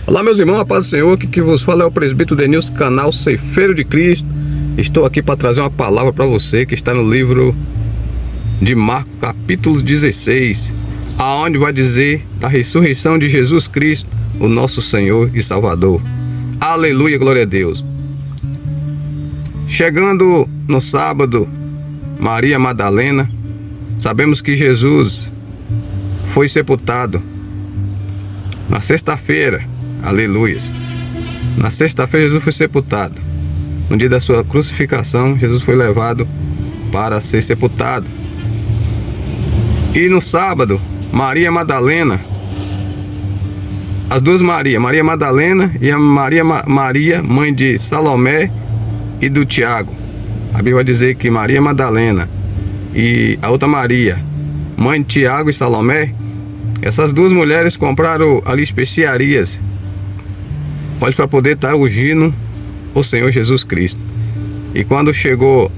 Olá, meus irmãos, a paz do Senhor, aqui que vos fala é o presbítero Denilson, canal Ceifeiro de Cristo. Estou aqui para trazer uma palavra para você que está no livro de Marcos, capítulo 16, aonde vai dizer da ressurreição de Jesus Cristo, o nosso Senhor e Salvador. Aleluia, glória a Deus. Chegando no sábado, Maria Madalena, sabemos que Jesus foi sepultado na sexta-feira. Aleluias. Na sexta-feira Jesus foi sepultado. No dia da sua crucificação, Jesus foi levado para ser sepultado. E no sábado, Maria Madalena, as duas Maria Madalena e a Maria, mãe de Salomé e do Tiago. A Bíblia vai dizer que Maria Madalena e a outra Maria, mãe de Tiago e Salomé, essas duas mulheres compraram ali especiarias para poder estar ungindo o Senhor Jesus Cristo. E quando chegou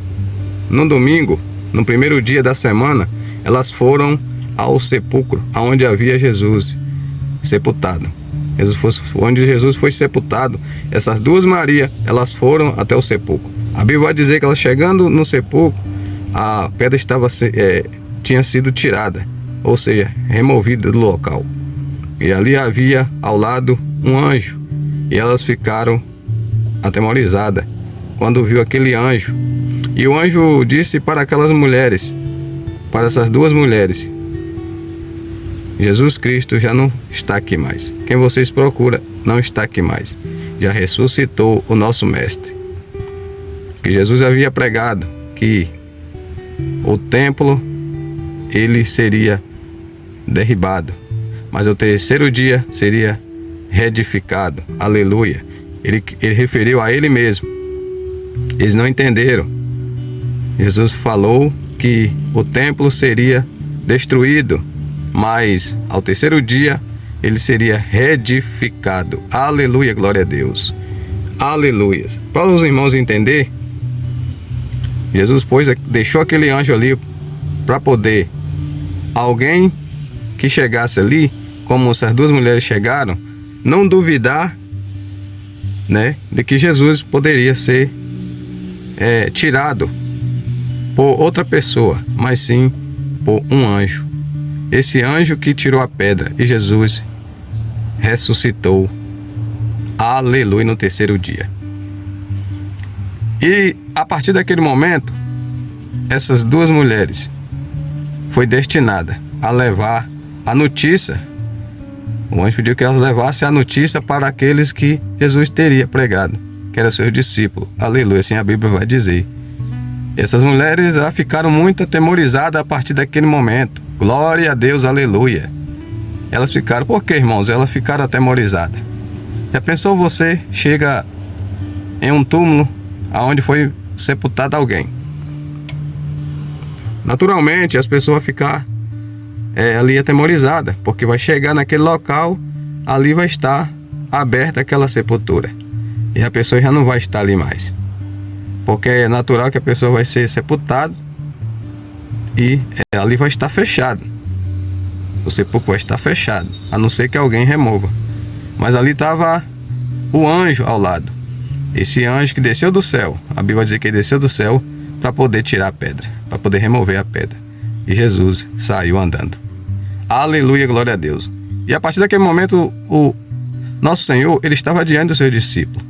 no domingo, no primeiro dia da semana, elas foram ao sepulcro, onde havia Jesus sepultado. Onde Jesus foi sepultado, essas duas Maria, elas foram até o sepulcro. A Bíblia vai dizer que elas chegando no sepulcro, a pedra tinha sido tirada, ou seja, removida do local. E ali havia ao lado um anjo. E elas ficaram atemorizadas quando viu aquele anjo. E o anjo disse para aquelas mulheres, para essas duas mulheres: Jesus Cristo já não está aqui mais. Quem vocês procuram não está aqui mais. Já ressuscitou o nosso mestre. Que Jesus havia pregado que o templo ele seria derribado, mas o terceiro dia seria reedificado. Aleluia. Ele referiu a ele mesmo. Eles não entenderam. Jesus falou que o templo seria destruído, mas ao terceiro dia ele seria reedificado. Aleluia, glória a Deus. Aleluia. Para os irmãos entender, Jesus deixou aquele anjo ali para poder alguém que chegasse ali, como essas duas mulheres chegaram, não duvidar, né, de que Jesus poderia ser tirado por outra pessoa, mas sim por um anjo. Esse anjo que tirou a pedra e Jesus ressuscitou. Aleluia, no terceiro dia. E a partir daquele momento, essas duas mulheres foi destinada a levar a notícia. O anjo pediu que elas levassem a notícia para aqueles que Jesus teria pregado, que eram seus discípulos. Aleluia, assim a Bíblia vai dizer. E essas mulheres ficaram muito atemorizadas a partir daquele momento. Glória a Deus, aleluia. Elas ficaram, por quê, irmãos? Elas ficaram atemorizadas. Já pensou você chega em um túmulo aonde foi sepultado alguém? Naturalmente as pessoas vão ficar ali atemorizada, porque vai chegar naquele local, ali vai estar aberta aquela sepultura e a pessoa já não vai estar ali mais, porque é natural que a pessoa vai ser sepultada e ali vai estar fechado, o sepulcro vai estar fechado, a não ser que alguém remova. Mas ali estava o anjo ao lado, esse anjo que desceu do céu. A Bíblia vai dizer que ele desceu do céu para poder tirar a pedra, para poder remover a pedra. E Jesus saiu andando. Aleluia, glória a Deus. E a partir daquele momento, o nosso Senhor, ele estava diante do seu discípulo.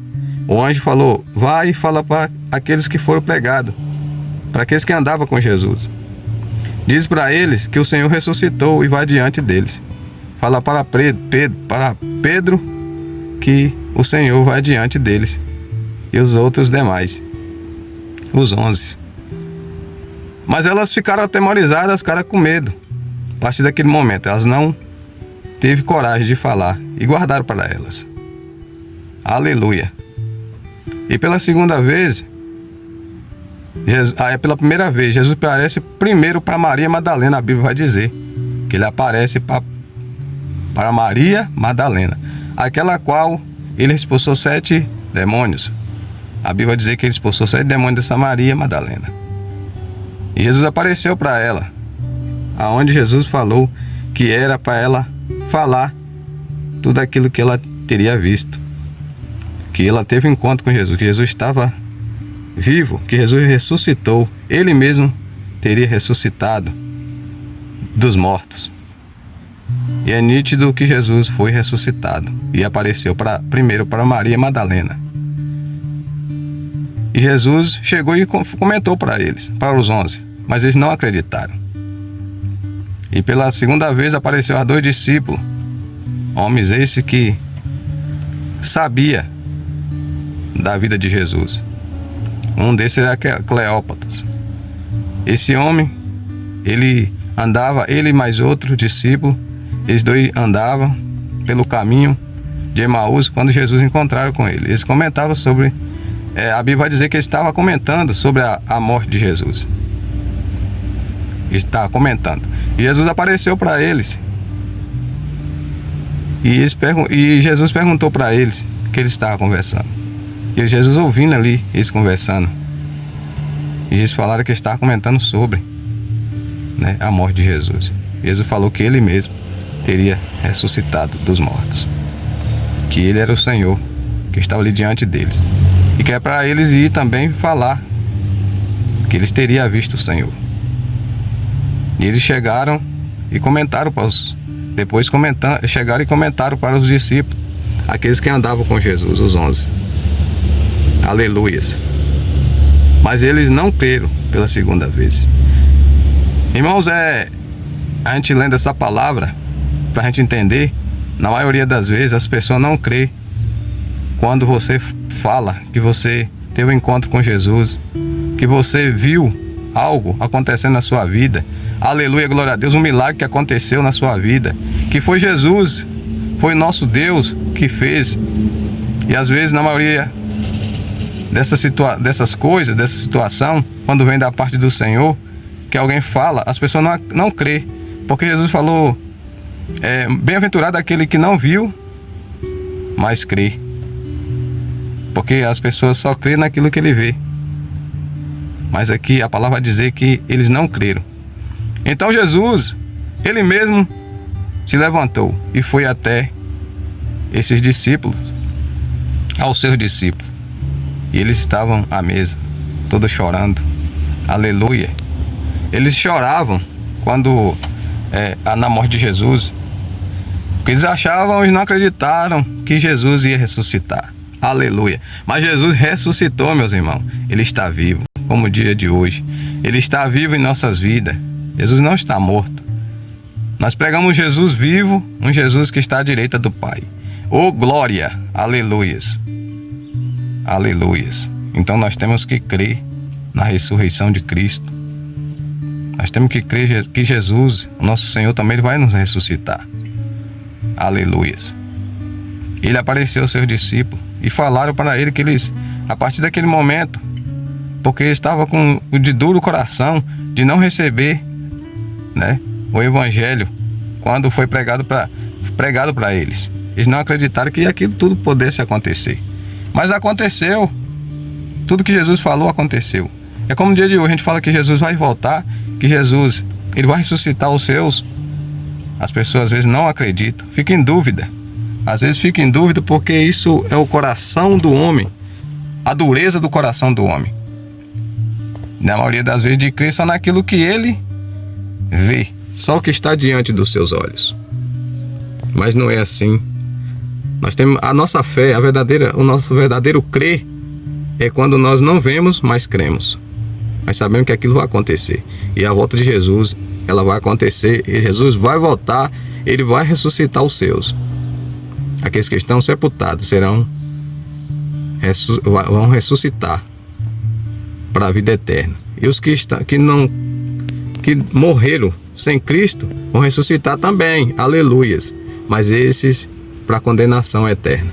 O anjo falou: vai e fala para aqueles que foram pregados, para aqueles que andavam com Jesus. Diz para eles que o Senhor ressuscitou e vai diante deles. Fala para Pedro que o Senhor vai diante deles. E os outros demais, os 11. Mas elas ficaram atemorizadas, ficaram com medo. A partir daquele momento, elas não teve coragem de falar e guardaram para elas. Aleluia. E pela segunda vez, pela primeira vez, Jesus aparece primeiro para Maria Madalena. A Bíblia vai dizer que ele aparece para Maria Madalena, aquela qual ele expulsou 7 demônios. A Bíblia vai dizer que ele expulsou 7 demônios dessa Maria Madalena. E Jesus apareceu para ela, aonde Jesus falou que era para ela falar tudo aquilo que ela teria visto, que ela teve um encontro com Jesus, que Jesus estava vivo, que Jesus ressuscitou, ele mesmo teria ressuscitado dos mortos. E é nítido que Jesus foi ressuscitado e apareceu primeiro para Maria Madalena. E Jesus chegou e comentou para eles, para os 11, mas eles não acreditaram. E pela segunda vez apareceu a 2 discípulos, homens esse que sabia da vida de Jesus. Um desses era Cleópatas. Esse homem, ele andava, ele e mais outro discípulo, eles 2 andavam pelo caminho de Emaús quando Jesus encontraram com ele. Eles comentavam sobre, a Bíblia vai dizer que ele estava comentando sobre a morte de Jesus. Ele estava comentando. E Jesus apareceu para eles. E Jesus perguntou para eles que eles estavam conversando. E Jesus ouvindo ali, eles conversando. E eles falaram que estavam comentando sobre, a morte de Jesus. Jesus falou que ele mesmo teria ressuscitado dos mortos. Que ele era o Senhor, que estava ali diante deles. E que é para eles ir também falar que eles teriam visto o Senhor. E eles chegaram e comentaram para os... Depois chegaram e comentaram para os discípulos, aqueles que andavam com Jesus, os 11. Aleluias. Mas eles não creram pela segunda vez. Irmãos, a gente lendo essa palavra, para a gente entender, na maioria das vezes as pessoas não creem quando você fala que você teve um encontro com Jesus, que você viu algo acontecendo na sua vida. Aleluia, glória a Deus, um milagre que aconteceu na sua vida, que foi Jesus, foi nosso Deus que fez. E às vezes, na maioria dessas coisas, dessa situação, quando vem da parte do Senhor, que alguém fala, as pessoas não crê, porque Jesus falou, bem-aventurado aquele que não viu, mas crê. Porque as pessoas só crêem naquilo que ele vê. Mas aqui a palavra vai dizer que eles não creram. Então Jesus, ele mesmo se levantou e foi até esses discípulos, aos seus discípulos. E eles estavam à mesa, todos chorando. Aleluia. Eles choravam quando na morte de Jesus, porque eles achavam e não acreditaram que Jesus ia ressuscitar. Aleluia. Mas Jesus ressuscitou, meus irmãos. Ele está vivo, como o dia de hoje. Ele está vivo em nossas vidas. Jesus não está morto. Nós pregamos Jesus vivo, um Jesus que está à direita do Pai. Oh, glória! Aleluias! Aleluias! Então nós temos que crer na ressurreição de Cristo. Nós temos que crer que Jesus, o nosso Senhor, também vai nos ressuscitar. Aleluias! Ele apareceu aos seus discípulos e falaram para ele que eles, a partir daquele momento, porque ele estava com o de duro coração de não receber, o evangelho quando foi pregado para eles. Eles não acreditaram que aquilo tudo pudesse acontecer. Mas aconteceu. Tudo que Jesus falou aconteceu. É como no dia de hoje a gente fala que Jesus vai voltar, que Jesus ele vai ressuscitar os seus. As pessoas às vezes não acreditam, ficam em dúvida. Às vezes ficam em dúvida porque isso é o coração do homem, a dureza do coração do homem. Na maioria das vezes de crer só naquilo que ele vê, só o que está diante dos seus olhos. Mas não é assim. Nós temos a nossa fé, o nosso verdadeiro crer é quando nós não vemos, mas cremos. Mas sabemos que aquilo vai acontecer. E a volta de Jesus, ela vai acontecer. E Jesus vai voltar, ele vai ressuscitar os seus. Aqueles que estão sepultados vão ressuscitar para a vida eterna. E os que morreram sem Cristo vão ressuscitar também. Aleluias. mas esses para condenação eterna.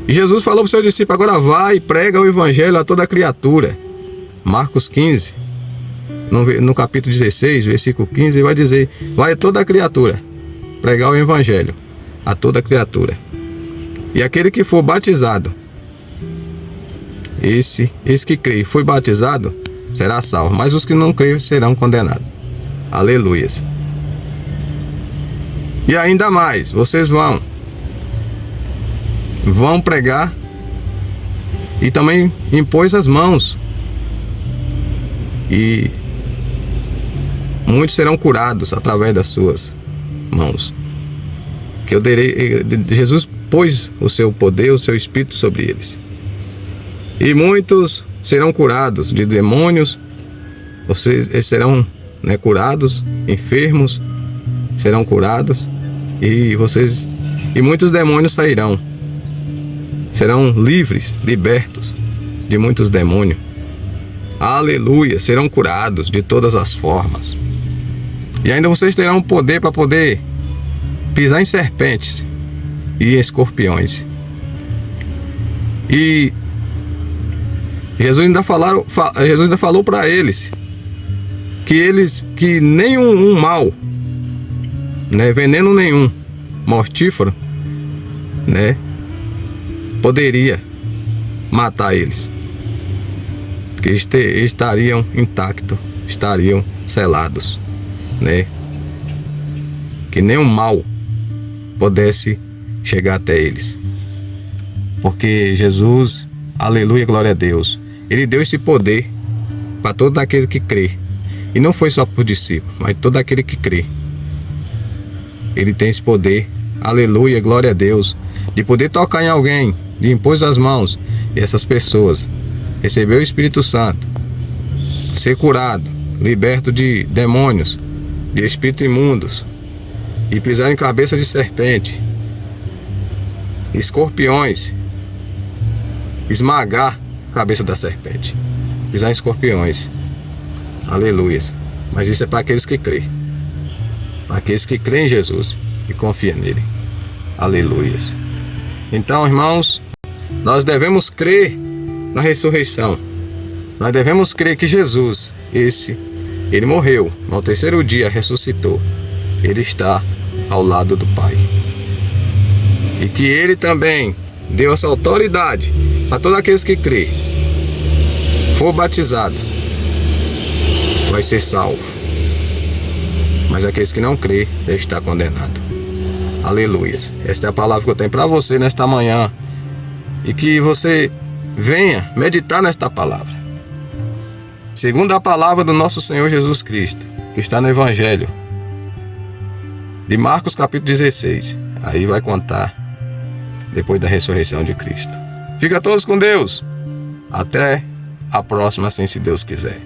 E Jesus falou para o seu discípulo: agora vai e prega o evangelho a toda criatura. Marcos 15, no capítulo 16, versículo 15, ele vai dizer: vai a toda criatura pregar o evangelho a toda criatura. E aquele que for batizado, esse que crê e foi batizado, será salvo, mas os que não creem serão condenados. Aleluias. E ainda mais, vocês vão pregar e também impôs as mãos, e muitos serão curados através das suas mãos. Jesus pôs o seu poder, o seu espírito sobre eles. E muitos serão curados de demônios, eles serão curados, enfermos serão curados, e muitos demônios sairão. Serão livres, libertos de muitos demônios. Aleluia, serão curados de todas as formas. E ainda vocês terão poder para poder pisar em serpentes e escorpiões. E Jesus ainda falou para eles que nenhum mal, veneno nenhum, mortífero, poderia matar eles, que estariam intactos, estariam selados, que nenhum mal pudesse chegar até eles, porque Jesus, aleluia, glória a Deus, Ele deu esse poder para todo aquele que crê, e não foi só para o discípulo, mas todo aquele que crê. Ele tem esse poder, aleluia, glória a Deus, de poder tocar em alguém, de impor as mãos, e essas pessoas receber o Espírito Santo, ser curado, liberto de demônios, de espíritos imundos, e pisar em cabeças de serpente, escorpiões, esmagar a cabeça da serpente, pisar em escorpiões, aleluia. Mas isso é para aqueles que crêem, para aqueles que creem em Jesus e confiam nele, aleluia. Então, irmãos, nós devemos crer na ressurreição. Nós devemos crer que Jesus, Ele morreu, no terceiro dia ressuscitou. Ele está ao lado do Pai. E que Ele também deu essa autoridade para todos aqueles que crêem. For batizado, vai ser salvo. Mas aqueles que não crêem, devem estar condenados. Aleluia. Esta é a palavra que eu tenho para você nesta manhã. E que você venha meditar nesta palavra, segundo a palavra do nosso Senhor Jesus Cristo, que está no Evangelho de Marcos capítulo 16. Aí vai contar depois da ressurreição de Cristo. Fica todos com Deus. Até a próxima, assim, se Deus quiser.